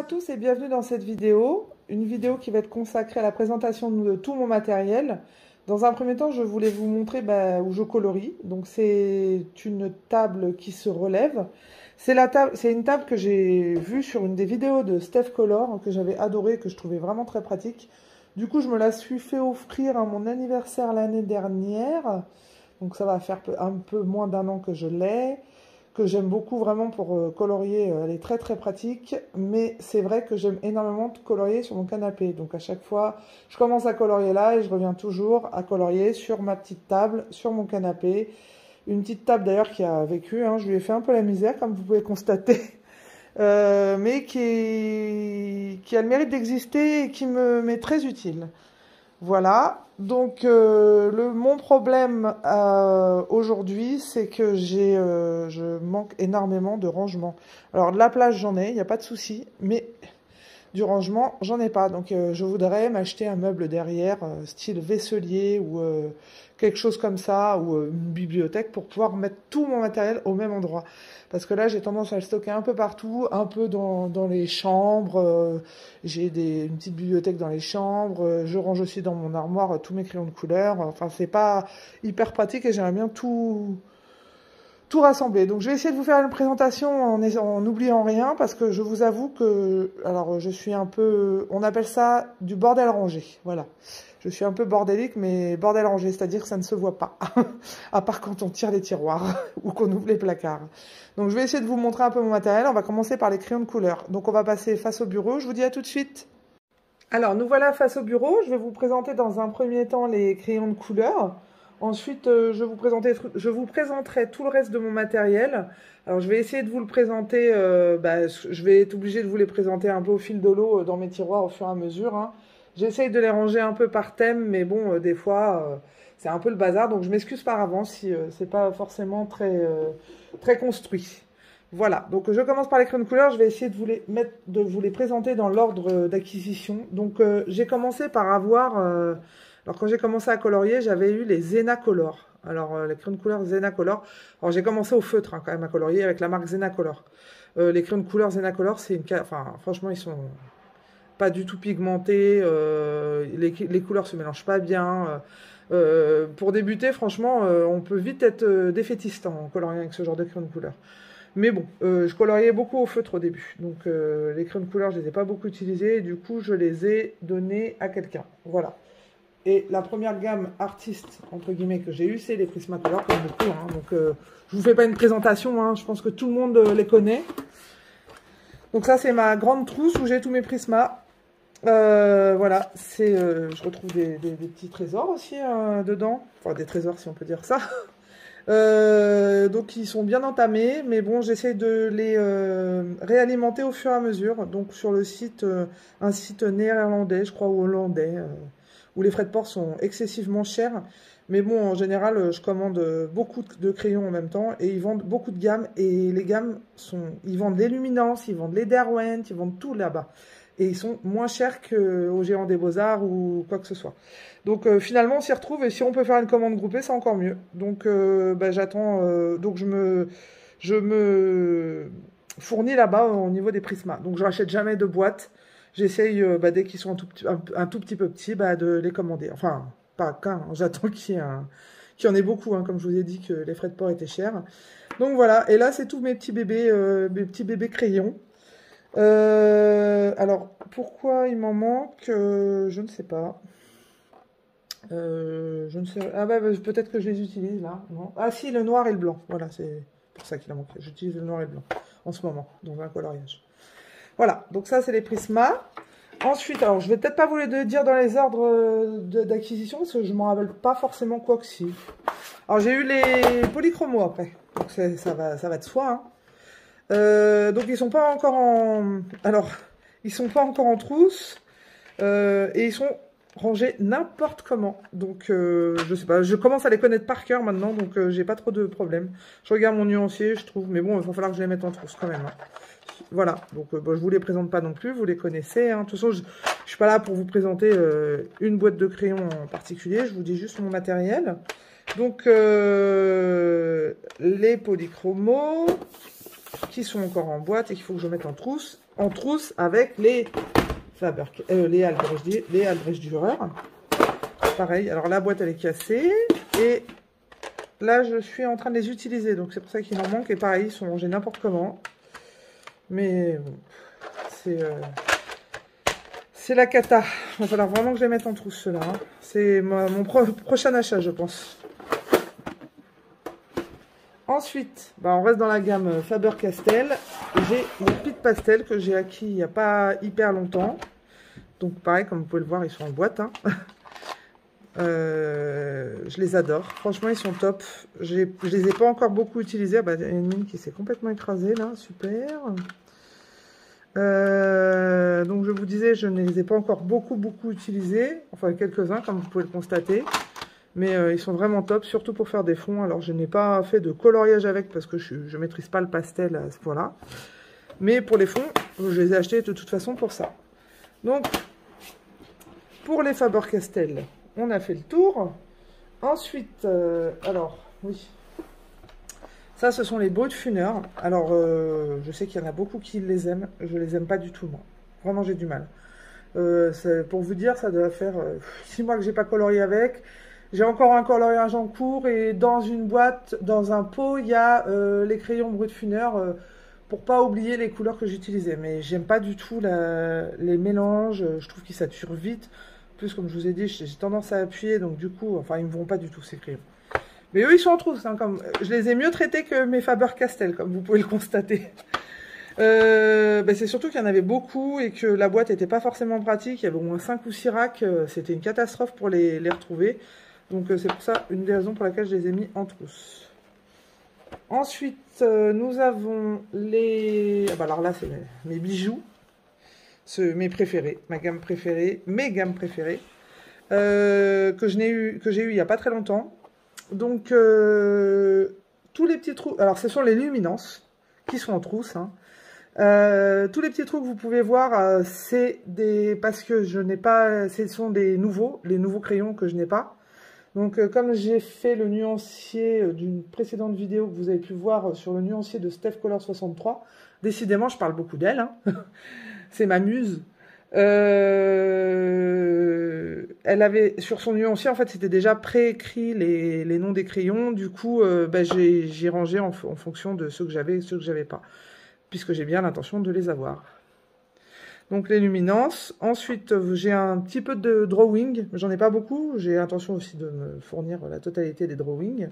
tous et bienvenue dans cette vidéo, une vidéo qui va être consacrée à la présentation de tout mon matériel. Dans un premier temps, je voulais vous montrer où je colorie. Donc c'est une table qui se relève. C'est une table que j'ai vue sur une des vidéos de Steph Color, que j'avais adoré, que je trouvais vraiment très pratique. Du coup, je me la suis fait offrir à mon anniversaire l'année dernière. Donc ça va faire un peu moins d'un an que je l'ai, que j'aime beaucoup vraiment pour colorier. Elle est très très pratique, mais c'est vrai que j'aime énormément colorier sur mon canapé. Donc à chaque fois, je commence à colorier là et je reviens toujours à colorier sur ma petite table, sur mon canapé. Une petite table d'ailleurs qui a vécu, hein, je lui ai fait un peu la misère comme vous pouvez constater, mais qui a le mérite d'exister et qui m'est très utile. Voilà, donc mon problème aujourd'hui, c'est que je manque énormément de rangement. Alors de la place, j'en ai, il n'y a pas de souci, mais du rangement, j'en ai pas. Donc je voudrais m'acheter un meuble derrière, style vaisselier ou quelque chose comme ça, ou une bibliothèque pour pouvoir mettre tout mon matériel au même endroit. Parce que là, j'ai tendance à le stocker un peu partout, un peu dans les chambres. J'ai une petite bibliothèque dans les chambres. Je range aussi dans mon armoire tous mes crayons de couleur. Enfin, c'est pas hyper pratique et j'aimerais bien tout rassembler. Donc je vais essayer de vous faire une présentation en n'oubliant rien, parce que je vous avoue que, alors je suis un peu, on appelle ça du bordel rangé, voilà. Je suis un peu bordélique, mais bordel rangé, c'est-à-dire que ça ne se voit pas, à part quand on tire les tiroirs ou qu'on ouvre les placards. Donc je vais essayer de vous montrer un peu mon matériel. On va commencer par les crayons de couleur. Donc on va passer face au bureau, je vous dis à tout de suite. Alors nous voilà face au bureau, je vais vous présenter dans un premier temps les crayons de couleur. Ensuite, je vous présenterai tout le reste de mon matériel. Alors, je vais essayer de vous le présenter. Je vais être obligée de vous les présenter un peu au fil de l'eau dans mes tiroirs au fur et à mesure, hein. J'essaye de les ranger un peu par thème, mais bon, des fois, c'est un peu le bazar. Donc, je m'excuse par avance si c'est pas forcément très construit. Voilà, donc je commence par les crayons de couleur. Je vais essayer de vous les présenter dans l'ordre d'acquisition. Donc, j'ai commencé par avoir... alors, quand j'ai commencé à colorier, j'avais eu les Zenacolor. Alors, les crayons de couleur Zenacolor. Alors, j'ai commencé au feutre, hein, quand même, à colorier avec la marque Zenacolor. Les crayons de couleur Zenacolor, enfin, franchement, ils sont pas du tout pigmentés. Les couleurs se mélangent pas bien. Pour débuter, franchement, on peut vite être défaitiste en coloriant avec ce genre de crayons de couleur. Mais bon, je coloriais beaucoup au feutre au début. Donc, les crayons de couleur, je les ai pas beaucoup utilisés. Et du coup, je les ai donnés à quelqu'un. Voilà. Et la première gamme artiste, entre guillemets, que j'ai eue, c'est les Prismacolor, comme beaucoup. Hein. Donc, je vous fais pas une présentation, hein. Je pense que tout le monde les connaît. Donc ça, c'est ma grande trousse où j'ai tous mes Prismas. Voilà, je retrouve des petits trésors aussi dedans. Enfin, des trésors, si on peut dire ça. Donc, ils sont bien entamés. Mais bon, j'essaie de les réalimenter au fur et à mesure. Donc, sur le site, un site néerlandais, je crois, ou hollandais, où les frais de port sont excessivement chers. Mais bon, en général, je commande beaucoup de crayons en même temps et ils vendent beaucoup de gammes. Et les gammes ils vendent les Luminance, ils vendent les Derwent, ils vendent tout là-bas. Et ils sont moins chers qu'au Géant des Beaux-Arts ou quoi que ce soit. Donc finalement, on s'y retrouve et si on peut faire une commande groupée, c'est encore mieux. Donc j'attends, donc je me fournis là-bas au niveau des Prismas. Donc je rachète jamais de boîtes. J'essaye, dès qu'ils sont un tout petit peu petits, de les commander. Enfin, pas qu'un, hein, j'attends qu'il y en ait beaucoup, hein, comme je vous ai dit que les frais de port étaient chers. Donc voilà, et là, c'est tous mes petits bébés crayons. Alors, pourquoi il m'en manque je ne sais pas. Je ne sais... Ah peut-être que je les utilise, là. Non. Ah si, le noir et le blanc. Voilà, c'est pour ça qu'il en manque. J'utilise le noir et le blanc en ce moment, dans un coloriage. Voilà, donc ça c'est les Prismas. Ensuite, alors je vais peut-être pas vous les dire dans les ordres d'acquisition parce que je ne m'en rappelle pas forcément quoi que si. Alors j'ai eu les polychromos après, donc ça va de soi. Hein. Donc ils sont pas encore ils sont pas encore en trousse et ils sont rangés n'importe comment. Donc je sais pas, je commence à les connaître par cœur maintenant, donc j'ai pas trop de problèmes. Je regarde mon nuancier, je trouve, mais bon, il va falloir que je les mette en trousse quand même. Hein. Voilà, donc je vous les présente pas non plus, vous les connaissez. Hein. De toute façon, je suis pas là pour vous présenter une boîte de crayons en particulier, je vous dis juste mon matériel. Donc, les polychromos. qui sont encore en boîte et qu'il faut que je mette en trousse avec les les Albrecht Dürer. Pareil, alors la boîte elle est cassée et là je suis en train de les utiliser, donc c'est pour ça qu'il en manque. Et pareil, ils sont rangés n'importe comment. Mais bon, c'est la cata. Il va falloir vraiment que je les mette en trousse ceux-là. Hein. C'est mon prochain achat, je pense. Ensuite, bah, on reste dans la gamme Faber-Castell. J'ai les Pitt Pastel que j'ai acquis il n'y a pas hyper longtemps. Donc pareil, comme vous pouvez le voir, ils sont en boîte. Hein. Je les adore. Franchement, ils sont top. Je les ai pas encore beaucoup utilisés. Bah, il y a une mine qui s'est complètement écrasée là. Super. Donc je vous disais, je ne les ai pas encore beaucoup utilisés. Enfin, quelques-uns, comme vous pouvez le constater. Mais ils sont vraiment top, surtout pour faire des fonds. Alors, je n'ai pas fait de coloriage avec parce que je ne maîtrise pas le pastel à ce point-là. Mais pour les fonds, je les ai achetés de toute façon pour ça. Donc, pour les Faber-Castell, on a fait le tour. Ensuite, alors, oui. Ça, ce sont les Brutfuner. Alors, je sais qu'il y en a beaucoup qui les aiment. Je les aime pas du tout, moi. Vraiment, j'ai du mal. Pour vous dire, ça doit faire 6 mois que j'ai pas colorié avec. J'ai encore un coloriage en cours et dans une boîte, dans un pot, il y a les crayons Brutfuner pour pas oublier les couleurs que j'utilisais. Mais j'aime pas du tout les mélanges. Je trouve qu'ils saturent vite. En plus, comme je vous ai dit, j'ai tendance à appuyer, donc du coup, enfin, ils me vont pas du tout ces crayons. Mais eux, ils sont en trousse. Hein, je les ai mieux traités que mes Faber-Castell, comme vous pouvez le constater. C'est surtout qu'il y en avait beaucoup et que la boîte n'était pas forcément pratique. Il y avait au moins 5 ou 6 racks. C'était une catastrophe pour les retrouver. Donc c'est pour ça une des raisons pour laquelle je les ai mis en trousse. Ensuite, nous avons les... Ah bah alors là, c'est mes bijoux. Mes préférés, ma gamme préférée, mes gammes préférées. Que j'ai eu il n'y a pas très longtemps. Donc, tous les petits trous... Alors, ce sont les luminances qui sont en trousse. Hein. Tous les petits trous que vous pouvez voir, c'est des... Parce que je n'ai pas... Ce sont les nouveaux crayons que je n'ai pas. Donc, comme j'ai fait le nuancier d'une précédente vidéo que vous avez pu voir sur le nuancier de Steph Color 63, décidément, je parle beaucoup d'elle. Hein. C'est ma muse. Elle avait, sur son nuancier, en fait, c'était déjà préécrit les noms des crayons. Du coup, j'ai rangé en fonction de ceux que j'avais et ceux que j'avais pas. Puisque j'ai bien l'intention de les avoir. Donc les luminances. Ensuite, j'ai un petit peu de drawing. J'en ai pas beaucoup. J'ai l'intention aussi de me fournir la totalité des drawings.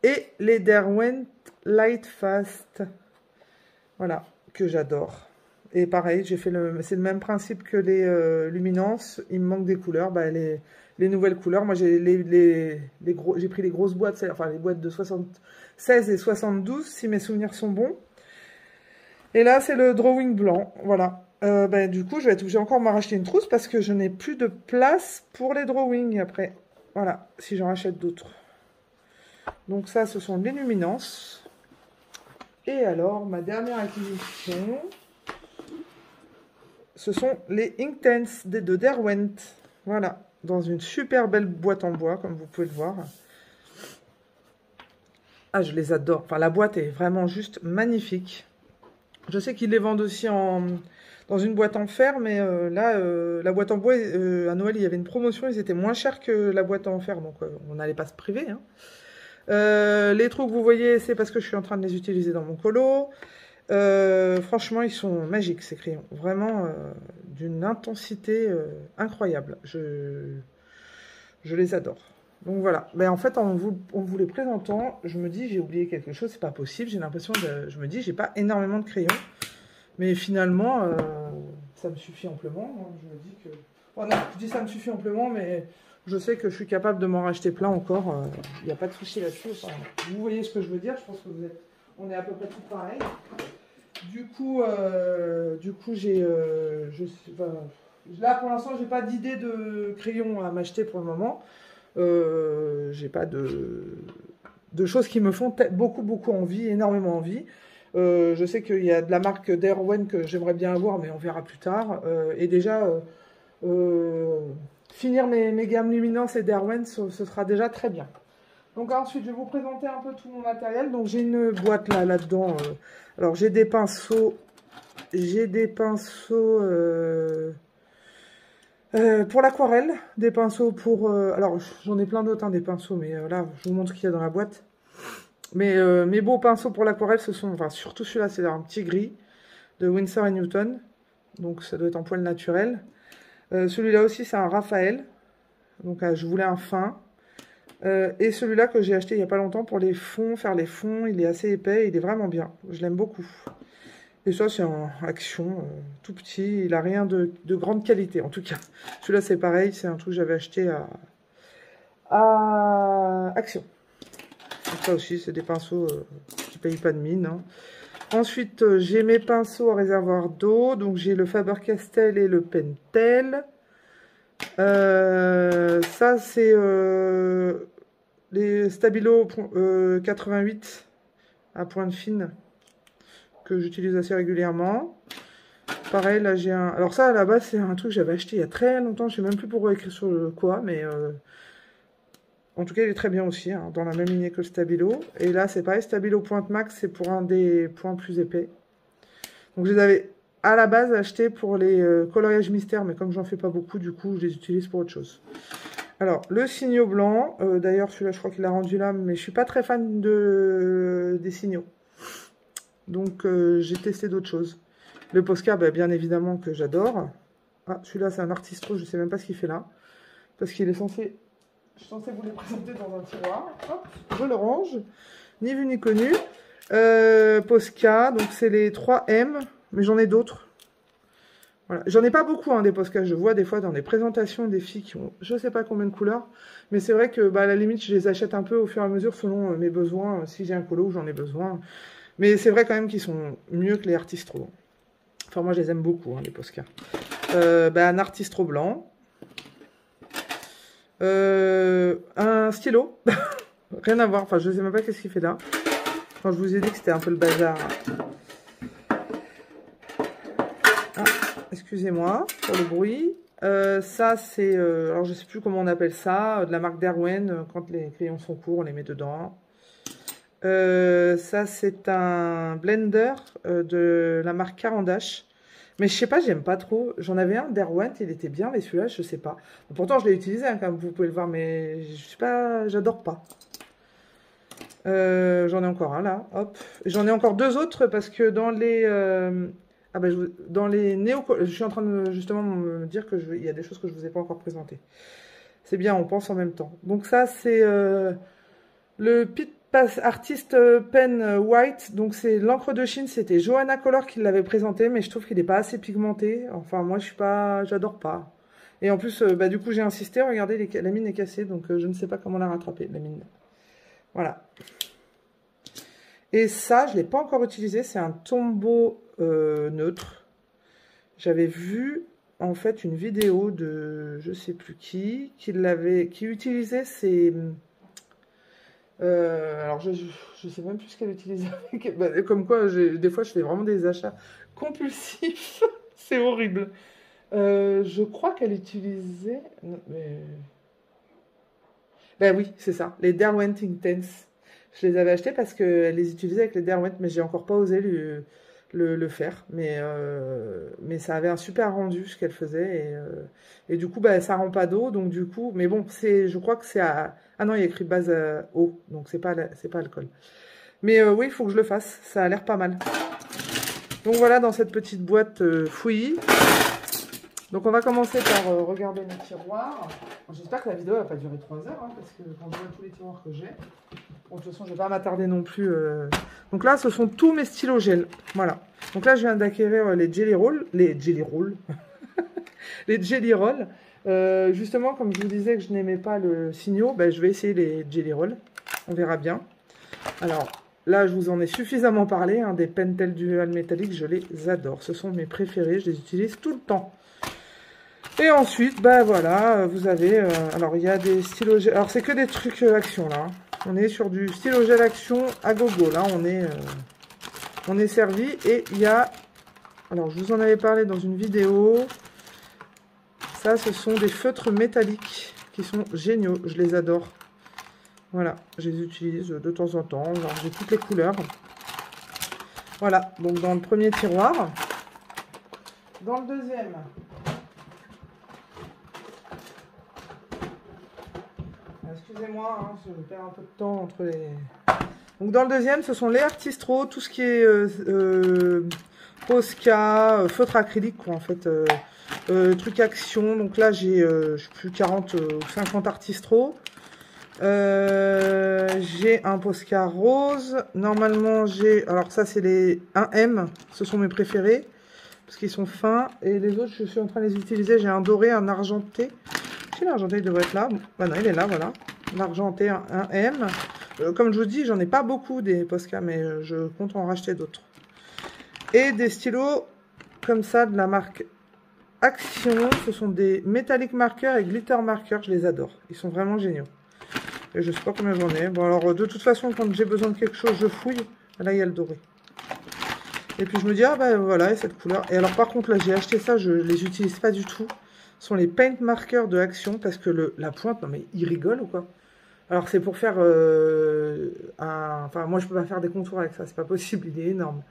Et les Derwent Light Fast. Voilà, que j'adore. Et pareil, c'est le même principe que les luminances. Il me manque des couleurs. Bah, les nouvelles couleurs. Moi, j'ai j'ai pris les grosses boîtes, enfin les boîtes de 76 et 72, si mes souvenirs sont bons. Et là, c'est le drawing blanc. Voilà. Du coup, je vais être obligée encore de me racheter une trousse parce que je n'ai plus de place pour les drawings après. Voilà, si j'en rachète d'autres. Donc ça, ce sont les luminances. Et alors, ma dernière acquisition, ce sont les Inktense de Derwent. Voilà, dans une super belle boîte en bois, comme vous pouvez le voir. Ah, je les adore. Enfin, la boîte est vraiment juste magnifique. Je sais qu'ils les vendent aussi dans une boîte en fer, mais là, la boîte en bois, à Noël, il y avait une promotion, ils étaient moins chers que la boîte en fer, donc on n'allait pas se priver. Hein. Les trous que vous voyez, c'est parce que je suis en train de les utiliser dans mon colo. Franchement, ils sont magiques, ces crayons. Vraiment d'une intensité incroyable. Je les adore. Donc voilà. Mais en fait, en vous les présentant, je me dis, j'ai oublié quelque chose, c'est pas possible. J'ai l'impression je me dis, j'ai pas énormément de crayons. Mais finalement, ça me suffit amplement. Je me dis que... Oh non, je dis ça me suffit amplement, mais je sais que je suis capable de m'en racheter plein encore. Il n'y a pas de souci là-dessus. Enfin, vous voyez ce que je veux dire. Je pense que on est à peu près tout pareil. Du coup, j'ai... là, pour l'instant, j'ai pas d'idée de crayon à m'acheter pour le moment. J'ai pas de choses qui me font beaucoup envie, énormément envie. Je sais qu'il y a de la marque Derwent que j'aimerais bien avoir, mais on verra plus tard. Et déjà, finir mes gammes Luminance et Derwent, ce sera déjà très bien. Donc ensuite, je vais vous présenter un peu tout mon matériel. Donc j'ai une boîte là-dedans. Alors j'ai des pinceaux. J'ai des pinceaux pour l'aquarelle. Des pinceaux pour... alors j'en ai plein d'autres, hein, des pinceaux. Mais là, je vous montre ce qu'il y a dans la boîte. Mais mes beaux pinceaux pour l'aquarelle, ce sont... Enfin, surtout celui-là, c'est un petit gris de Winsor & Newton. Donc ça doit être en poil naturel. Celui-là aussi, c'est un Raphaël. Donc je voulais un fin. Et celui-là que j'ai acheté il n'y a pas longtemps pour les fonds, faire les fonds, il est assez épais, il est vraiment bien, je l'aime beaucoup. Et ça c'est en Action, tout petit, il n'a rien de grande qualité en tout cas. Celui-là c'est pareil, c'est un truc que j'avais acheté à Action. Donc ça aussi c'est des pinceaux qui ne payent pas de mine. Hein. Ensuite j'ai mes pinceaux à réservoir d'eau, donc j'ai le Faber-Castell et le Pentel. Ça c'est les Stabilo 88 à pointe fine que j'utilise assez régulièrement. Pareil, là j'ai un... Alors ça à la base c'est un truc que j'avais acheté il y a très longtemps, je sais même plus pourquoi écrire sur le quoi, mais en tout cas il est très bien aussi, hein, dans la même lignée que le Stabilo. Et là c'est pareil, Stabilo pointe max, c'est pour un des points plus épais. Donc je les avais à la base achetés pour les coloriages mystères, mais comme j'en fais pas beaucoup, du coup je les utilise pour autre chose. Alors, le signaux blanc, d'ailleurs celui-là je crois qu'il a rendu là, mais je suis pas très fan des signaux. Donc j'ai testé d'autres choses. Le Posca, bah, bien évidemment que j'adore. Ah, celui-là c'est un Artistro, je sais même pas ce qu'il fait là. Parce qu'il est censé... Je suis censée vous les présenter dans un tiroir. Hop, je le range. Ni vu ni connu. Posca, donc c'est les 3M, mais j'en ai d'autres. Voilà. J'en ai pas beaucoup, hein, des Posca. Je vois des fois dans des présentations des filles qui ont je sais pas combien de couleurs. Mais c'est vrai que bah, à la limite, je les achète un peu au fur et à mesure selon mes besoins. Si j'ai un colo, j'en ai besoin. Mais c'est vrai quand même qu'ils sont mieux que les Artistro. Enfin, moi, je les aime beaucoup, hein, les Posca. Bah, un Artistro blanc. Un stylo. Rien à voir. Enfin, je sais même pas qu'est-ce qu'il fait là. Quand je vous ai dit que c'était un peu le bazar. Ah, excusez-moi pour le bruit. Ça, c'est... alors, je sais plus comment on appelle ça. De la marque Derwent. Quand les crayons sont courts, on les met dedans. Ça, c'est un blender de la marque Carandache. Mais je sais pas, j'aime pas trop. J'en avais un Derwent, il était bien, mais celui-là, je sais pas. Pourtant, je l'ai utilisé, hein, comme vous pouvez le voir, mais je sais pas, j'adore pas. J'en ai encore un là, hop. J'en ai encore deux autres parce que dans les... ah ben, dans les néo... Je suis en train de justement me dire qu'il y a des choses que je vous ai pas encore présentées. C'est bien, on pense en même temps. Donc ça, c'est le Pit Artist Pen White. Donc c'est l'encre de Chine. C'était Johanna Color qui l'avait présenté, mais je trouve qu'il n'est pas assez pigmenté. Enfin, moi, je suis pas... J'adore pas. Et en plus, bah, du coup, j'ai insisté. Regardez, la mine est cassée, donc je ne sais pas comment la rattraper, la mine. Voilà. Et ça, je ne l'ai pas encore utilisé. C'est un tombeau neutre. J'avais vu, en fait, une vidéo de je sais plus qui utilisait ces... alors, je sais même plus ce qu'elle utilisait. Bah, comme quoi, des fois, je fais vraiment des achats compulsifs. C'est horrible. Je crois qu'elle utilisait... Mais... Ben oui, c'est ça. Les Derwent Intense. Je les avais achetés parce qu'elle les utilisait avec les Derwent, mais j'ai encore pas osé le faire. Mais ça avait un super rendu ce qu'elle faisait. Et du coup, bah, ça rend pas d'eau. Donc du coup, mais bon, je crois que c'est à... Ah non, il y a écrit base eau. Donc c'est pas alcool. Mais oui, il faut que je le fasse. Ça a l'air pas mal. Donc voilà, dans cette petite boîte fouillis. Donc on va commencer par regarder mes tiroirs. J'espère que la vidéo va pas durer 3 heures, hein, parce que quand je vois tous les tiroirs que j'ai... Bon, de toute façon, je ne vais pas m'attarder non plus. Donc là, ce sont tous mes stylos gel. Voilà. Donc là, je viens d'acquérir les Jelly Roll. Les Jelly Roll. Les Jelly Roll. Justement, comme je vous disais que je n'aimais pas le signaux, ben, je vais essayer les Jelly Roll. On verra bien. Alors, là, je vous en ai suffisamment parlé. Hein, des Pentel Dual métalliques, je les adore. Ce sont mes préférés. Je les utilise tout le temps. Et ensuite, ben voilà, vous avez... alors, il y a des stylos gel. Alors, c'est que des trucs Action, là. On est sur du stylo gel Action à gogo. Là, on est servi. Et il y a... Alors, je vous en avais parlé dans une vidéo. Ça, ce sont des feutres métalliques qui sont géniaux. Je les adore. Voilà, je les utilise de temps en temps. J'ai toutes les couleurs. Voilà, donc dans le premier tiroir. Dans le deuxième, excusez-moi, hein, je perds un peu de temps entre les... Donc dans le deuxième, ce sont les Artistro, tout ce qui est Posca, feutre acrylique, quoi, en fait, truc action. Donc là, j'ai, je sais plus, 40 ou 50 Artistro. J'ai un Posca rose. Normalement, j'ai... Alors ça, c'est les 1M, ce sont mes préférés, parce qu'ils sont fins. Et les autres, je suis en train de les utiliser. J'ai un doré, un argenté. Si l'argenté, il devrait être là. Bah non, il est là, voilà. L'argenté, un M. Comme je vous dis, j'en ai pas beaucoup des Posca, mais je compte en racheter d'autres. Et des stylos comme ça de la marque Action. Ce sont des Metallic Markers et Glitter Markers. Je les adore. Ils sont vraiment géniaux. Et je sais pas combien j'en ai. Bon, alors de toute façon, quand j'ai besoin de quelque chose, je fouille. Là, il y a le doré. Et puis je me dis, ah ben voilà, cette couleur. Et alors par contre, là, j'ai acheté ça, je les utilise pas du tout. Ce sont les Paint Markers de Action, parce que la pointe, non mais il rigole ou quoi? Alors c'est pour faire enfin moi je peux pas faire des contours avec ça, c'est pas possible, il est énorme.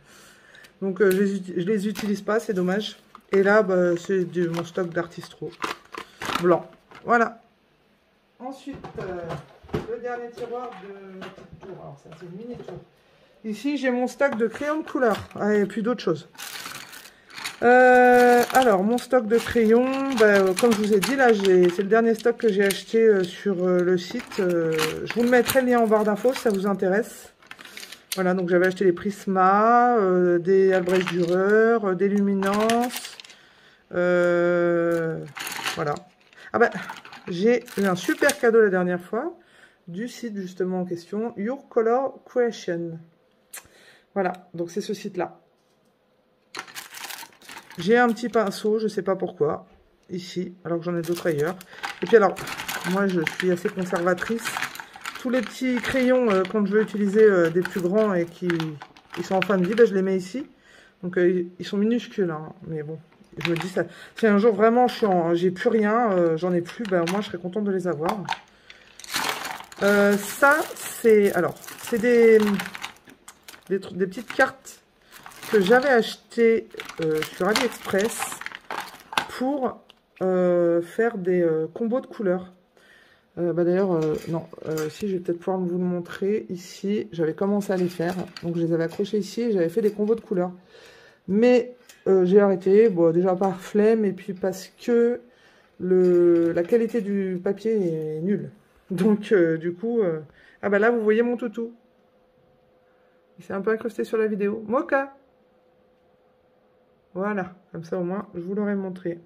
Donc je les utilise pas, c'est dommage. Et là bah, c'est mon stock d'Artistro blanc. Voilà. Ensuite le dernier tiroir de la petite tour. Alors ça c'est une mini tour. Ici j'ai mon stock de crayons de couleur. Ah, et puis d'autres choses. Alors mon stock de crayons, bah, comme je vous ai dit là, c'est le dernier stock que j'ai acheté sur le site. Je vous mettrai le lien en barre d'infos si ça vous intéresse. Voilà, donc j'avais acheté les Prisma, des Albrecht Dürer, des Luminance. Voilà. Ah bah j'ai eu un super cadeau la dernière fois du site justement en question, Your Color Creation. Voilà, donc c'est ce site là. J'ai un petit pinceau, je ne sais pas pourquoi, ici, alors que j'en ai d'autres ailleurs. Et puis alors, moi je suis assez conservatrice. Tous les petits crayons, quand je veux utiliser des plus grands et qui sont en fin de vie, ben, je les mets ici. Donc ils sont minuscules, hein, mais bon, je me dis ça. Si un jour vraiment j'ai plus rien, j'en ai plus, ben, au moins je serais contente de les avoir. Ça, c'est des petites cartes que j'avais acheté sur AliExpress pour faire des combos de couleurs. Bah d'ailleurs, non, si je vais peut-être pouvoir vous le montrer ici. J'avais commencé à les faire, donc je les avais accrochés ici et j'avais fait des combos de couleurs. Mais j'ai arrêté, bon, déjà par flemme et puis parce que la qualité du papier est nulle. Donc du coup, ah bah là vous voyez mon toutou. Il s'est un peu incrusté sur la vidéo. Mocha! Voilà, comme ça au moins, je vous l'aurai montré.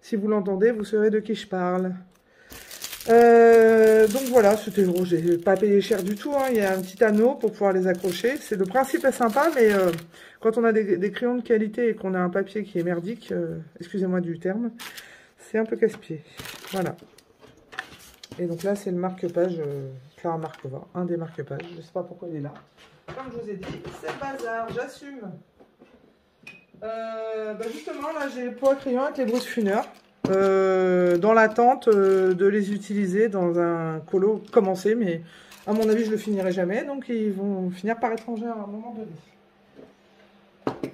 Si vous l'entendez, vous saurez de qui je parle. Donc voilà, c'était gros, j'ai pas payé cher du tout. Hein. Il y a un petit anneau pour pouvoir les accrocher. Le principe est sympa, mais quand on a des crayons de qualité et qu'on a un papier qui est merdique, excusez-moi du terme, c'est un peu casse-pied. Voilà. Et donc là, c'est le marque-page Clara Markova, un des marque-pages. Je sais pas pourquoi il est là. Comme je vous ai dit, c'est le bazar, j'assume. Bah justement, là, j'ai le pot à crayon avec les Bruce Funner. Dans l'attente de les utiliser dans un colo commencé, mais à mon avis, je le finirai jamais. Donc, ils vont finir par être rangés à un moment donné.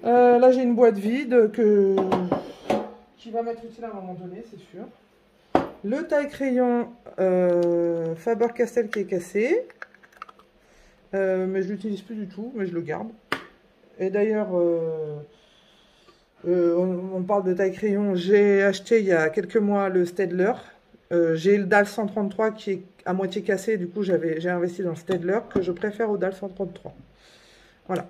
Là, j'ai une boîte vide qui va m'être utile à un moment donné, c'est sûr. Le taille-crayon Faber-Castell qui est cassé. Mais je l'utilise plus du tout, mais je le garde. Et d'ailleurs, on parle de taille-crayon. J'ai acheté il y a quelques mois le Staedtler. J'ai le DAL 133 qui est à moitié cassé. Du coup, j'ai investi dans le Staedtler que je préfère au DAL 133. Voilà.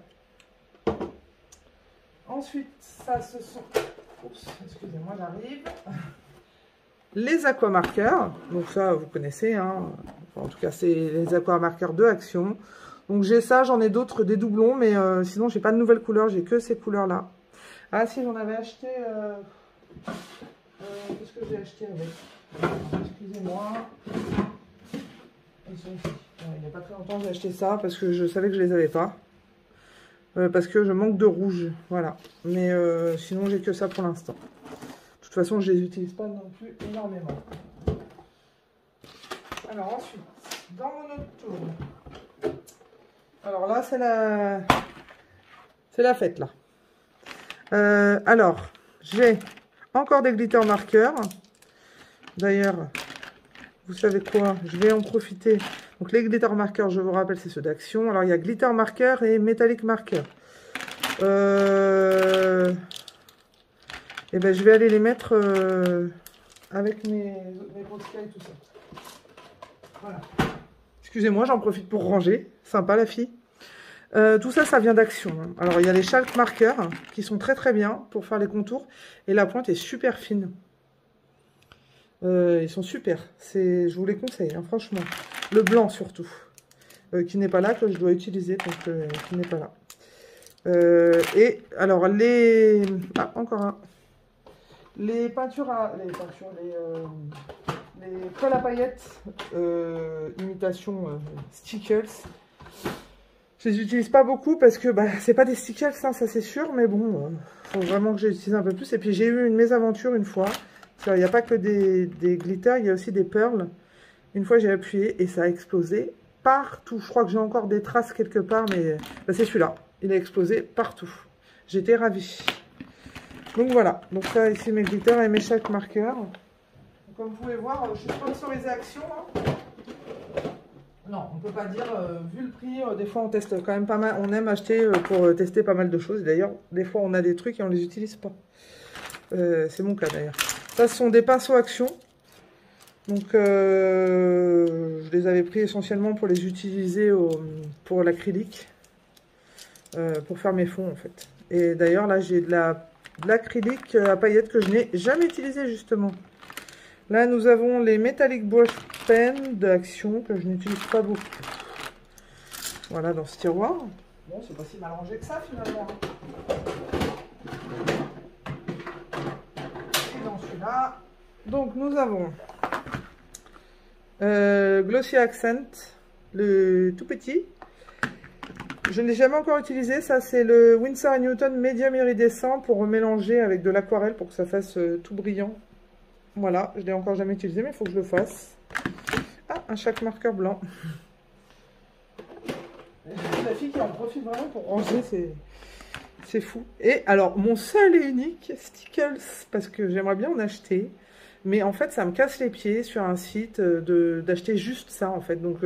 Ensuite, ça, ce sont... Oups, excusez-moi, j'arrive. Les aquamarqueurs. Donc ça, vous connaissez. Hein. Enfin, en tout cas, c'est les aquamarqueurs de Action. Donc j'ai ça, j'en ai d'autres, des doublons. Mais sinon, j'ai pas de nouvelles couleurs. J'ai que ces couleurs-là. Ah si, j'en avais acheté... qu'est-ce que j'ai acheté avec? Excusez-moi. Ils sont ici. Il n'y a pas très longtemps, j'ai acheté ça parce que je savais que je les avais pas. Parce que je manque de rouge. Voilà. Mais sinon, j'ai que ça pour l'instant. De toute façon, je les utilise pas non plus énormément. Alors ensuite, dans mon autre tour. Alors là, c'est la fête, là. Alors, j'ai encore des glitter marqueurs. D'ailleurs, vous savez quoi? Je vais en profiter. Donc, les glitter marqueurs, je vous rappelle, c'est ceux d'Action. Alors, il y a glitter marqueur et métallique marqueur. Et ben, je vais aller les mettre avec mes posca et tout ça. Voilà. Excusez-moi, j'en profite pour ranger. Sympa, la fille. Tout ça, ça vient d'Action. Alors, il y a les chalk marqueurs qui sont très très bien pour faire les contours. Et la pointe est super fine. Ils sont super. Je vous les conseille, hein, franchement. Le blanc surtout. Qui n'est pas là, que je dois utiliser. Donc, qui n'est pas là. Et alors, les... Ah, encore un. Les peintures à... Les cols à paillettes imitation stickers. Je les utilise pas beaucoup parce que bah, c'est pas des stickers, hein, ça c'est sûr, mais bon, faut vraiment que j'utilise un peu plus. Et puis j'ai eu une mésaventure une fois. Il n'y a pas que des glitters, il y a aussi des pearls. Une fois j'ai appuyé et ça a explosé partout. Je crois que j'ai encore des traces quelque part, mais bah, c'est celui-là. Il a explosé partout. J'étais ravie. Donc voilà, donc ça ici mes glitters et mes chalk marqueurs. Comme vous pouvez voir, je suis sponsorisée Action. Hein. Non, on peut pas dire, vu le prix, des fois on teste quand même pas mal, on aime acheter pour tester pas mal de choses. D'ailleurs, des fois on a des trucs et on les utilise pas. C'est mon cas d'ailleurs. Ça, ce sont des pinceaux Action. Donc, je les avais pris essentiellement pour les utiliser pour l'acrylique. Pour faire mes fonds en fait. Et d'ailleurs, là, j'ai de l'acrylique à paillettes que je n'ai jamais utilisé justement. Là, nous avons les Metallic Brush Pen d'Action que je n'utilise pas beaucoup. Voilà, dans ce tiroir. Bon, c'est pas si mal rangé que ça, finalement. Et dans celui-là. Donc, nous avons Glossy Accent, le tout petit. Je ne l'ai jamais encore utilisé. Ça, c'est le Winsor & Newton Medium Iridescent pour mélanger avec de l'aquarelle pour que ça fasse tout brillant. Voilà, je ne l'ai encore jamais utilisé, mais il faut que je le fasse. Ah, un chalk marqueur blanc. La fille qui en profite vraiment pour ranger, c'est fou. Et alors, mon seul et unique Stickles, parce que j'aimerais bien en acheter, mais en fait, ça me casse les pieds sur un site d'acheter juste ça, en fait. Donc,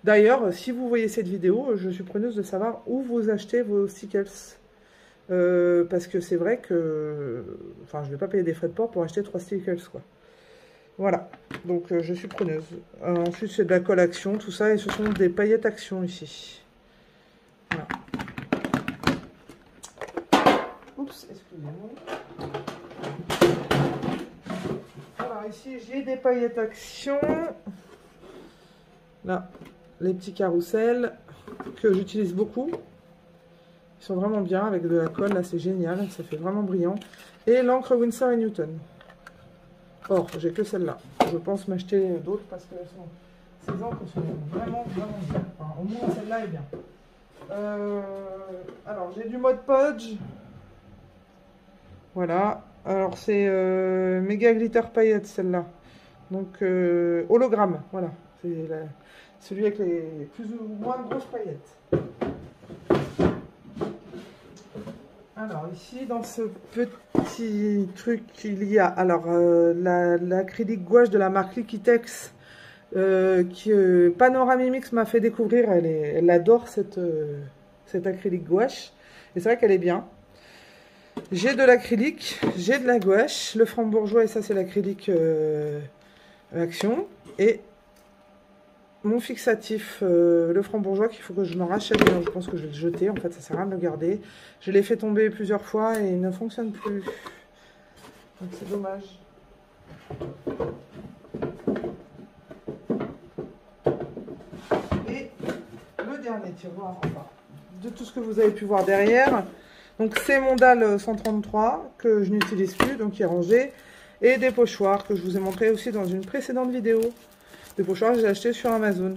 d'ailleurs, si vous voyez cette vidéo, je suis preneuse de savoir où vous achetez vos Stickles. Parce que c'est vrai que enfin je vais pas payer des frais de port pour acheter 3 stickers quoi. Voilà, donc je suis preneuse. Ensuite c'est de la colle Action, tout ça, et ce sont des paillettes Action ici. Voilà. Oups, excusez-moi. Alors ici j'ai des paillettes Action. Là, les petits carousels que j'utilise beaucoup. Ils sont vraiment bien avec de la colle, là c'est génial, ça fait vraiment brillant. Et l'encre Winsor & Newton. Or, j'ai que celle-là. Je pense m'acheter d'autres parce que ces encres sont vraiment bien. Enfin, au moins celle-là est bien. Alors, j'ai du Mod Podge. Voilà. Alors, c'est Méga Glitter Paillettes, celle-là. Donc, hologramme, voilà. C'est celui avec les plus ou moins grosses paillettes. Alors ici dans ce petit truc il y a alors l'acrylique gouache de la marque Liquitex que Panoramimix m'a fait découvrir. Elle adore cette acrylique gouache et c'est vrai qu'elle est bien. J'ai de l'acrylique, j'ai de la gouache, le Franc-Bourgeois et ça c'est l'acrylique Action et mon fixatif, le Franc-Bourgeois, qu'il faut que je m'en rachète. Je pense que je vais le jeter. En fait, ça sert à rien de le garder. Je l'ai fait tomber plusieurs fois et il ne fonctionne plus. Donc, c'est dommage. Et le dernier tiroir, enfin, de tout ce que vous avez pu voir derrière. Donc, c'est mon dalle 133 que je n'utilise plus, donc qui est rangé. Et des pochoirs que je vous ai montré aussi dans une précédente vidéo. Des pochoirs que j'ai achetés sur Amazon.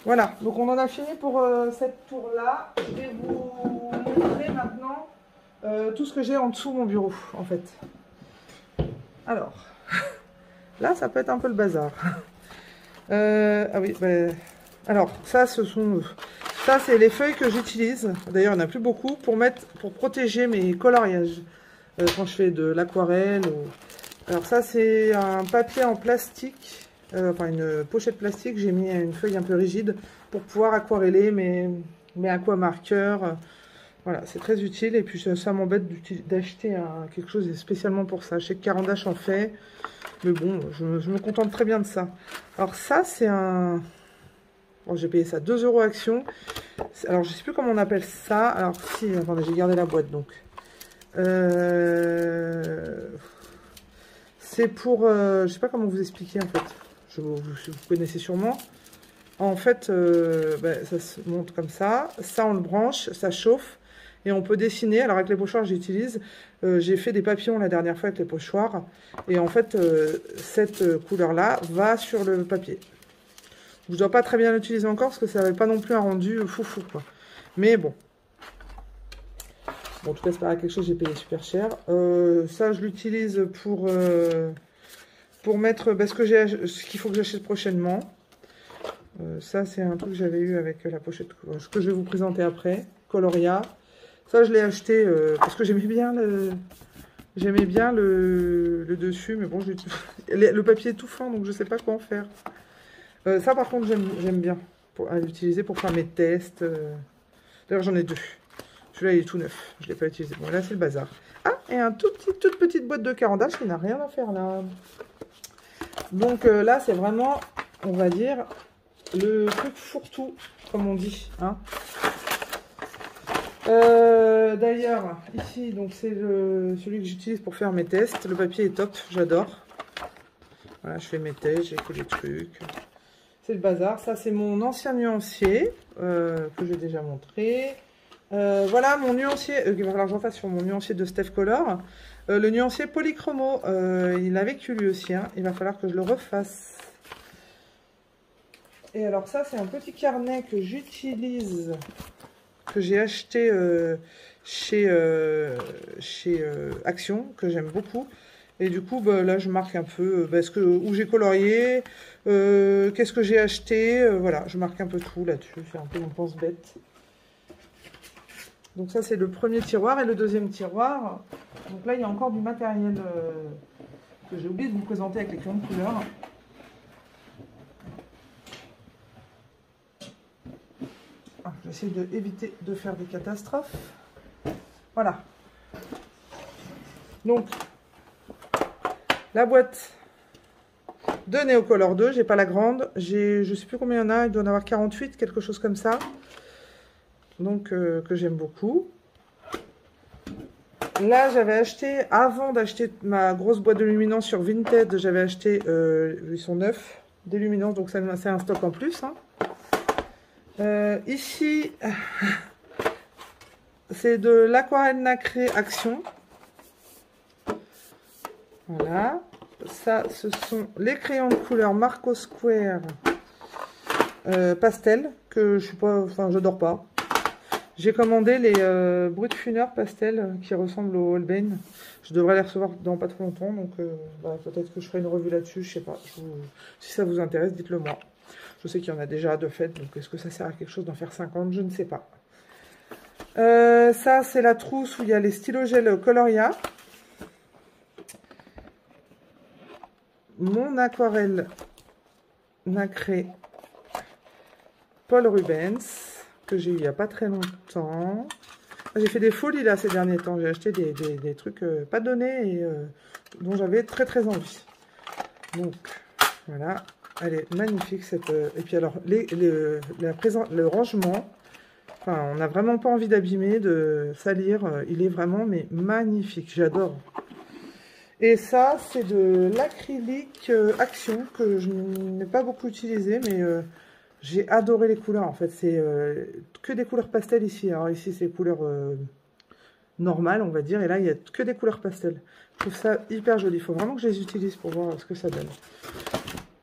Voilà, donc on en a fini pour cette tour-là. Je vais vous montrer maintenant tout ce que j'ai en dessous de mon bureau, en fait. Alors, là, ça peut être un peu le bazar. Ah oui, bah, alors ça, ça c'est les feuilles que j'utilise. D'ailleurs, il n'y en a plus beaucoup pour protéger mes coloriages quand je fais de l'aquarelle. Alors ça, c'est un papier en plastique, enfin une pochette plastique. J'ai mis une feuille un peu rigide pour pouvoir aquareller mes aquamarqueurs. Voilà, c'est très utile. Et puis ça m'embête d'acheter quelque chose spécialement pour ça. Je sais que Caran d'Ache en fait. Mais bon, je me contente très bien de ça. Alors ça, c'est un... Bon, j'ai payé ça 2 € Action. Alors, je sais plus comment on appelle ça. Alors, si, attendez, j'ai gardé la boîte, donc. C'est pour... je sais pas comment vous expliquer, en fait. Vous connaissez sûrement. En fait, ben, ça se monte comme ça. Ça, on le branche, ça chauffe. Et on peut dessiner. Alors, avec les pochoirs, j'utilise. J'ai fait des papillons la dernière fois avec les pochoirs. Et en fait, cette couleur-là va sur le papier. Je ne dois pas très bien l'utiliser encore parce que ça n'avait pas non plus un rendu foufou, quoi. Mais bon. Bon, en tout cas, c'est pas quelque chose que j'ai payé super cher. Ça, je l'utilise pour mettre ce qu'il faut que j'achète prochainement. Ça, c'est un truc que j'avais eu avec la pochette, ce que je vais vous présenter après. Coloria. Ça, je l'ai acheté parce que j'aimais bien le dessus, mais bon, le papier est tout fin, donc je ne sais pas quoi en faire. Ça, par contre, j'aime bien l'utiliser pour faire mes tests. D'ailleurs, j'en ai 2. Celui-là, il est tout neuf. Je ne l'ai pas utilisé. Bon, là, c'est le bazar. Ah, et toute petite boîte de Caran d'Ache qui n'a rien à faire là. Donc là, c'est vraiment, on va dire, le truc fourre-tout, comme on dit. Hein. D'ailleurs, ici, donc c'est celui que j'utilise pour faire mes tests. Le papier est top, j'adore. Voilà, je fais mes tests, j'écris les trucs. C'est le bazar. Ça, c'est mon ancien nuancier que j'ai déjà montré. Voilà mon nuancier. Il va falloir que j'en fasse sur mon nuancier de Steph Color. Le nuancier polychromo. Il a vécu lui aussi. Hein. Il va falloir que je le refasse. Et alors, ça, c'est un petit carnet que j'utilise, que j'ai acheté chez Action, que j'aime beaucoup. Et du coup, bah, là, je marque un peu où j'ai colorié, qu'est-ce que j'ai acheté. Voilà, je marque un peu tout là-dessus. C'est un peu mon pense-bête. Donc ça, c'est le premier tiroir. Et le deuxième tiroir, donc là, il y a encore du matériel que j'ai oublié de vous présenter avec les crayons de couleur. Ah, j'essaie d'éviter de faire des catastrophes. Voilà. Donc, la boîte de Neocolor 2, j'ai pas la grande, je sais plus combien il y en a, il doit en avoir 48, quelque chose comme ça. Donc, que j'aime beaucoup. Là, j'avais acheté, avant d'acheter ma grosse boîte de luminance sur Vinted, j'avais acheté, ils sont neufs, des luminances, donc c'est un stock en plus. Hein. Ici, c'est de l'aquarelle nacré Action. Voilà. Ça, ce sont les crayons de couleur Marco Square pastel, que je suis pas, enfin, je dors pas. J'ai commandé les Brutfuner pastel qui ressemblent au Holbein. Je devrais les recevoir dans pas trop longtemps, donc bah, peut-être que je ferai une revue là-dessus, je sais pas. Si ça vous intéresse, dites-le moi. Je sais qu'il y en a déjà de fait, donc est-ce que ça sert à quelque chose d'en faire 50? Je ne sais pas. Ça, c'est la trousse où il y a les stylos gel Coloria. Mon aquarelle nacré Paul Rubens, que j'ai eu il n'y a pas très longtemps. J'ai fait des folies là ces derniers temps. J'ai acheté des trucs pas donnés et dont j'avais très très envie. Donc voilà, elle est magnifique cette. Et puis alors le rangement, enfin on n'a vraiment pas envie d'abîmer, de salir. Il est vraiment mais magnifique. J'adore. Et ça, c'est de l'acrylique Action que je n'ai pas beaucoup utilisé, mais j'ai adoré les couleurs. En fait, c'est que des couleurs pastel ici. Alors ici, c'est couleurs normales, on va dire, et là, il n'y a que des couleurs pastel. Je trouve ça hyper joli. Il faut vraiment que je les utilise pour voir ce que ça donne.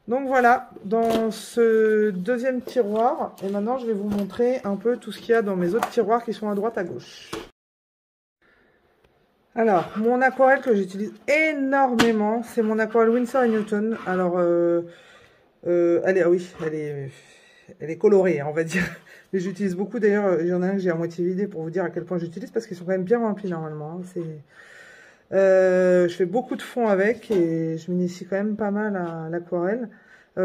Donc voilà, dans ce deuxième tiroir, et maintenant, je vais vous montrer un peu tout ce qu'il y a dans mes autres tiroirs qui sont à droite, à gauche. Alors, mon aquarelle que j'utilise énormément, c'est mon aquarelle Winsor & Newton. Alors, Oui, elle est colorée, hein, on va dire. Mais j'utilise beaucoup, d'ailleurs, il y en a un que j'ai à moitié vidé pour vous dire à quel point j'utilise, parce qu'ils sont quand même bien remplis normalement. Hein, je fais beaucoup de fond avec et je m'initie quand même pas mal à l'aquarelle.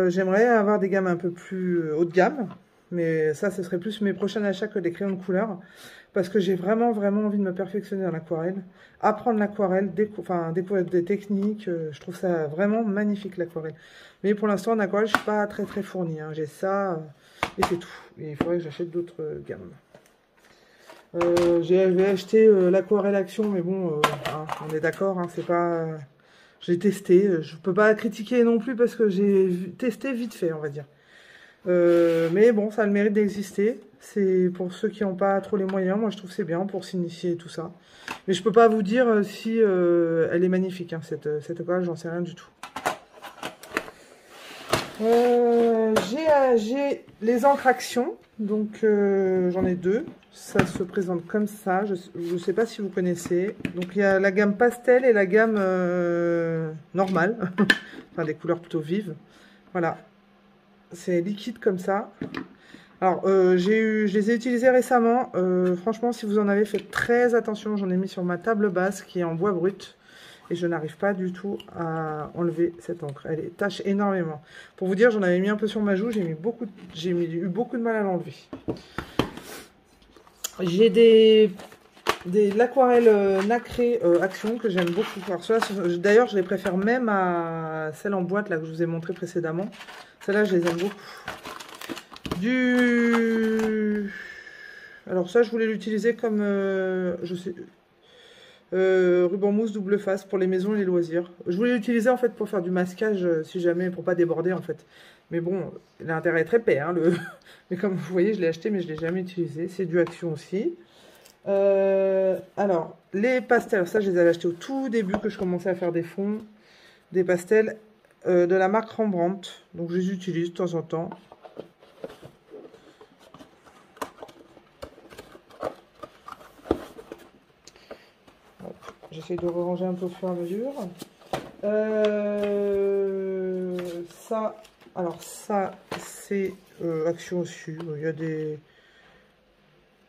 J'aimerais avoir des gammes un peu plus haut de gamme, mais ça, ce serait plus mes prochains achats que des crayons de couleur, parce que j'ai vraiment, vraiment envie de me perfectionner dans l'aquarelle, apprendre l'aquarelle, découvrir des techniques. Je trouve ça vraiment magnifique l'aquarelle. Mais pour l'instant, en aquarelle, je suis pas très très fournie. Hein. J'ai ça et c'est tout. Et il faudrait que j'achète d'autres gammes. J'avais acheté l'aquarelle action, mais bon, hein, on est d'accord, hein, c'est pas. J'ai testé, je peux pas critiquer non plus parce que j'ai testé vite fait, on va dire. Mais bon, ça a le mérite d'exister. C'est pour ceux qui n'ont pas trop les moyens. Moi, je trouve que c'est bien pour s'initier et tout ça. Mais je peux pas vous dire si elle est magnifique, hein, cette aquarelle, j'en sais rien du tout. J'ai les encres action, donc j'en ai deux. Ça se présente comme ça. Je ne sais pas si vous connaissez. Donc il y a la gamme pastel et la gamme normale, enfin des couleurs plutôt vives. Voilà, c'est liquide comme ça. Alors je les ai utilisés récemment. Franchement, si vous en avez, faites très attention. J'en ai mis sur ma table basse qui est en bois brut. Et je n'arrive pas du tout à enlever cette encre. Elle tache énormément. Pour vous dire, j'en avais mis un peu sur ma joue. J'ai eu beaucoup de mal à l'enlever. J'ai de l'aquarelle nacrée action que j'aime beaucoup. D'ailleurs, je les préfère même à celles en boîte là, que je vous ai montré précédemment. Celles-là, je les aime beaucoup. Alors ça, je voulais l'utiliser comme... je sais... ruban mousse double face pour les maisons et les loisirs. Je voulais l'utiliser en fait pour faire du masquage, si jamais, pour pas déborder en fait. Mais bon, l'intérêt est très épais, hein, mais comme vous voyez, je l'ai acheté mais je l'ai jamais utilisé. C'est du action aussi. Alors, les pastels, ça je les avais achetés au tout début que je commençais à faire des fonds. Des pastels de la marque Rembrandt. Donc je les utilise de temps en temps. J'essaie de ranger un peu au fur et à mesure. Ça, c'est action aussi. Il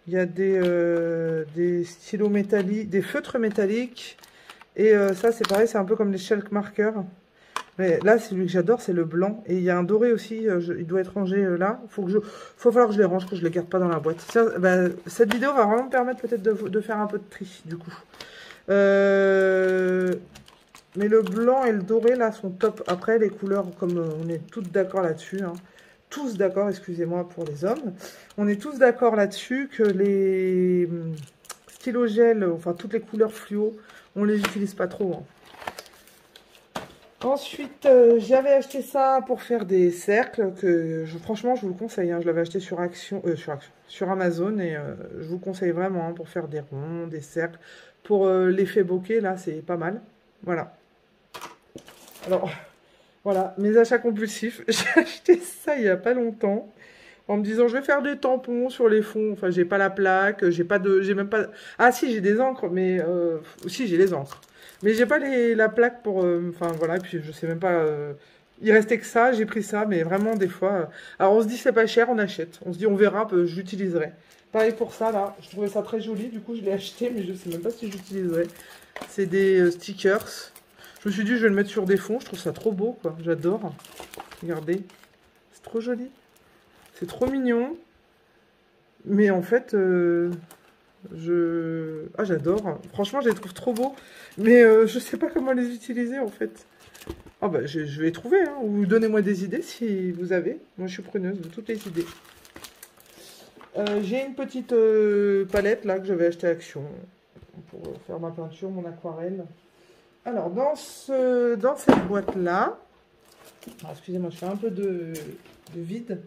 y a des stylos métalliques, des feutres métalliques. Et ça, c'est pareil, c'est un peu comme les shelk markers. Mais là, celui que j'adore, c'est le blanc. Et il y a un doré aussi, il doit être rangé là. Faut falloir que je les range, que je les garde pas dans la boîte. Tiens, bah, cette vidéo va vraiment me permettre peut-être de faire un peu de tri, du coup. Mais le blanc et le doré là sont top. Après les couleurs, comme on est toutes d'accord là-dessus, hein, tous d'accord, excusez-moi pour les hommes, on est tous d'accord là-dessus que les stylos gel, enfin toutes les couleurs fluo, on les utilise pas trop. Hein. Ensuite, j'avais acheté ça pour faire des cercles que franchement je vous le conseille. Hein, je l'avais acheté sur Amazon et je vous conseille vraiment hein, pour faire des ronds, des cercles. Pour l'effet bokeh, là, c'est pas mal. Voilà. Alors, voilà, mes achats compulsifs. J'ai acheté ça il n'y a pas longtemps. En me disant, je vais faire des tampons sur les fonds. Enfin, j'ai pas la plaque, j'ai même pas... Ah si, j'ai des encres, mais... si, j'ai les encres. Mais j'ai pas la plaque pour... Enfin, voilà, et puis je sais même pas... Il restait que ça, j'ai pris ça, mais vraiment, des fois... Alors, on se dit, c'est pas cher, on achète. On se dit, on verra, je l'utiliserai. Pareil pour ça, là. Je trouvais ça très joli, du coup, je l'ai acheté, mais je sais même pas si j'utiliserai. C'est des stickers. Je me suis dit, je vais le mettre sur des fonds. Je trouve ça trop beau, quoi. J'adore. Regardez. C'est trop joli. C'est trop mignon. Mais en fait... Ah, j'adore. Franchement, je les trouve trop beaux. Mais je sais pas comment les utiliser, en fait. Ah bah, je vais les trouver, hein. Ou donnez-moi des idées si vous avez. Moi, je suis preneuse de toutes les idées. J'ai une petite palette, là, que j'avais achetée à Action. Pour faire ma peinture, mon aquarelle. Alors, dans cette boîte-là... Excusez-moi, je fais un peu de vide.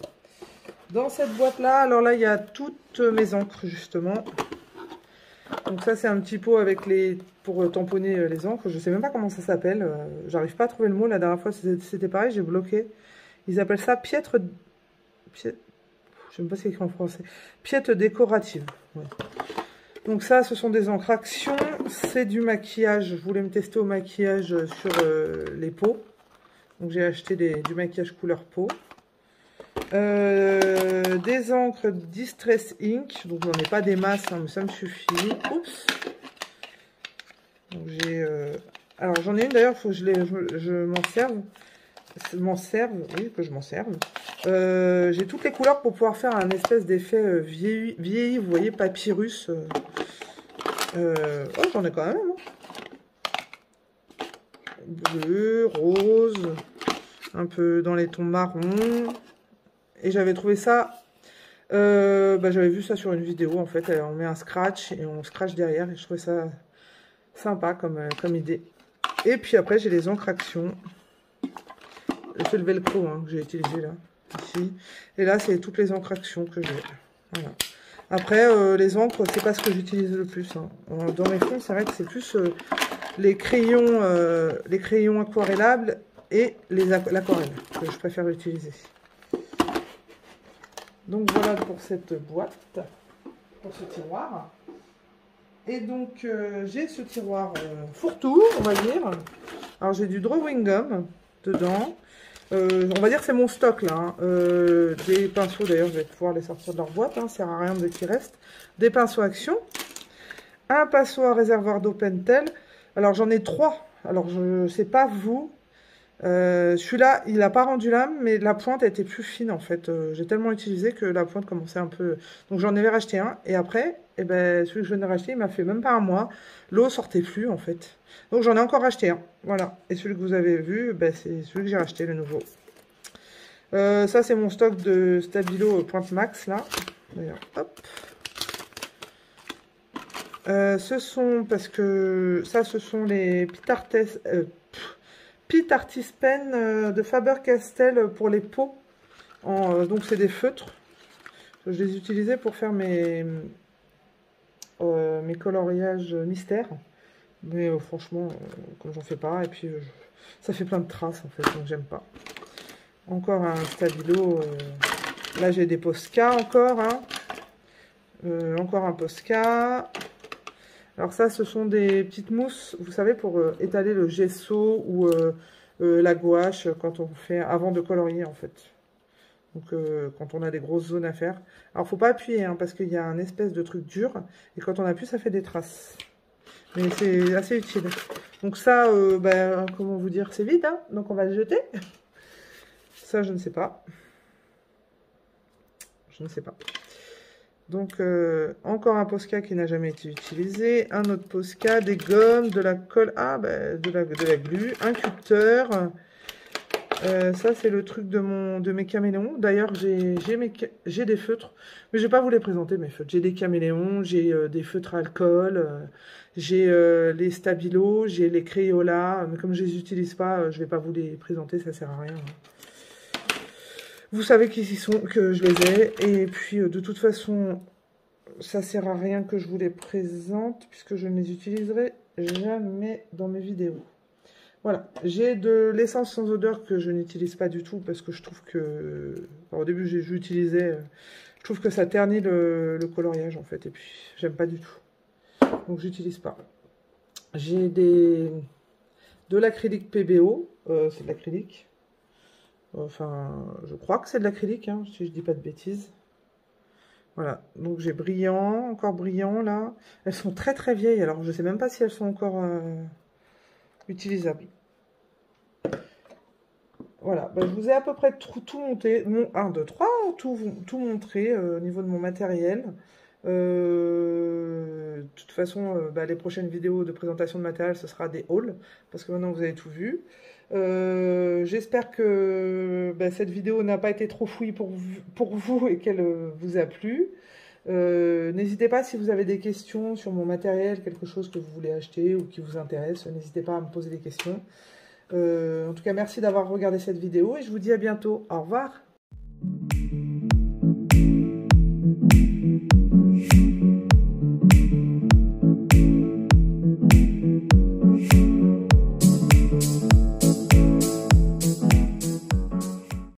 Dans cette boîte-là, alors là, il y a toutes mes encres, justement. Donc ça, c'est un petit pot avec pour tamponner les encres. Je sais même pas comment ça s'appelle. J'arrive pas à trouver le mot. La dernière fois, c'était pareil, j'ai bloqué. Ils appellent ça piètre... Je sais même pas ce qu'il y a écrit en français. Piètre décorative. Ouais. Donc ça, ce sont des encres Action. C'est du maquillage. Je voulais me tester au maquillage sur les pots. Donc j'ai acheté du maquillage couleur peau. Des encres Distress Ink. Donc j'en ai pas des masses, hein, mais ça me suffit. Oups. Donc j'ai... Alors j'en ai une d'ailleurs, il faut que je m'en serve. Oui, que je m'en serve. J'ai toutes les couleurs pour pouvoir faire un espèce d'effet vieilli, vous voyez, papyrus. Oh, j'en ai quand même. Hein. Bleu, rose, un peu dans les tons marrons. Et j'avais trouvé ça, j'avais vu ça sur une vidéo en fait. On met un scratch et on scratch derrière. Et je trouvais ça sympa comme idée. Et puis après, j'ai les encres action. C'est le velcro hein, que j'ai utilisé là, ici. Et là, c'est toutes les encres action que j'ai. Voilà. Après, les encres, c'est pas ce que j'utilise le plus. Hein. Dans mes fonds, c'est vrai que c'est plus les crayons aquarellables et l'aquarelle que je préfère utiliser. Donc voilà pour cette boîte, pour ce tiroir. Et donc, j'ai ce tiroir fourre-tout, on va dire. Alors, j'ai du drawing gum dedans. On va dire que c'est mon stock là. Hein. Des pinceaux, d'ailleurs, je vais pouvoir les sortir de leur boîte. Hein, ça sert à rien de qu'ils restent. Des pinceaux action. Un pinceau à réservoir d'eau Pentel. Alors, j'en ai 3. Alors, je ne sais pas vous. Celui-là, il n'a pas rendu l'âme, mais la pointe était plus fine en fait. J'ai tellement utilisé que la pointe commençait un peu... Donc, j'en avais racheté un. Et après, celui que je venais racheter, il m'a fait même pas un mois. L'eau sortait plus en fait. Donc, j'en ai encore racheté un. Voilà. Et celui que vous avez vu, c'est celui que j'ai racheté, le nouveau. Ça, c'est mon stock de Stabilo Pointe Max, là. D'ailleurs, hop. Ce sont les Pit Artist Pen de Faber-Castell pour les peaux. Donc, c'est des feutres. Je les utilisais pour faire mes coloriages mystères. Mais franchement, comme j'en fais pas, et puis ça fait plein de traces en fait, donc j'aime pas. Encore un stabilo. Là, j'ai des Posca encore. Hein. Encore un Posca. Alors ça, ce sont des petites mousses, vous savez, pour étaler le gesso ou la gouache quand on fait avant de colorier en fait. Donc quand on a des grosses zones à faire. Alors faut pas appuyer hein, parce qu'il y a un espèce de truc dur et quand on appuie, ça fait des traces. Mais c'est assez utile. Donc ça, comment vous dire, c'est vide, hein, donc on va le jeter. Ça, je ne sais pas. Je ne sais pas. Donc, encore un Posca qui n'a jamais été utilisé. Un autre Posca, des gommes, de la colle, de la glu, un cutter. Ça, c'est le truc de mes caméléons. D'ailleurs, j'ai des feutres, mais je ne vais pas vous les présenter, mes feutres. J'ai des caméléons, j'ai des feutres à alcool, j'ai les Stabilo, j'ai les Crayola. Mais comme je ne les utilise pas, je ne vais pas vous les présenter, ça ne sert à rien. Vous savez qu'ils y sont, que je les ai. Et puis, de toute façon, ça ne sert à rien que je vous les présente, puisque je ne les utiliserai jamais dans mes vidéos. Voilà, j'ai de l'essence sans odeur que je n'utilise pas du tout parce que je trouve que... Alors, au début, j'utilisais... Je trouve que ça ternit le coloriage, en fait. Et puis, j'aime pas du tout. Donc, j'utilise pas. J'ai de l'acrylique PBO. C'est de l'acrylique. Enfin, je crois que c'est de l'acrylique, hein, si je dis pas de bêtises. Voilà, donc j'ai brillant, encore brillant, là. Elles sont très très vieilles, alors je sais même pas si elles sont encore... utilisable. Voilà, je vous ai à peu près tout monté, 1, 2, 3, tout montré au niveau de mon matériel. De toute façon, les prochaines vidéos de présentation de matériel, ce sera des hauls, parce que maintenant vous avez tout vu. J'espère que cette vidéo n'a pas été trop fouille pour vous et qu'elle vous a plu. N'hésitez pas si vous avez des questions sur mon matériel, quelque chose que vous voulez acheter ou qui vous intéresse, n'hésitez pas à me poser des questions. En tout cas, merci d'avoir regardé cette vidéo et je vous dis à bientôt. Au revoir.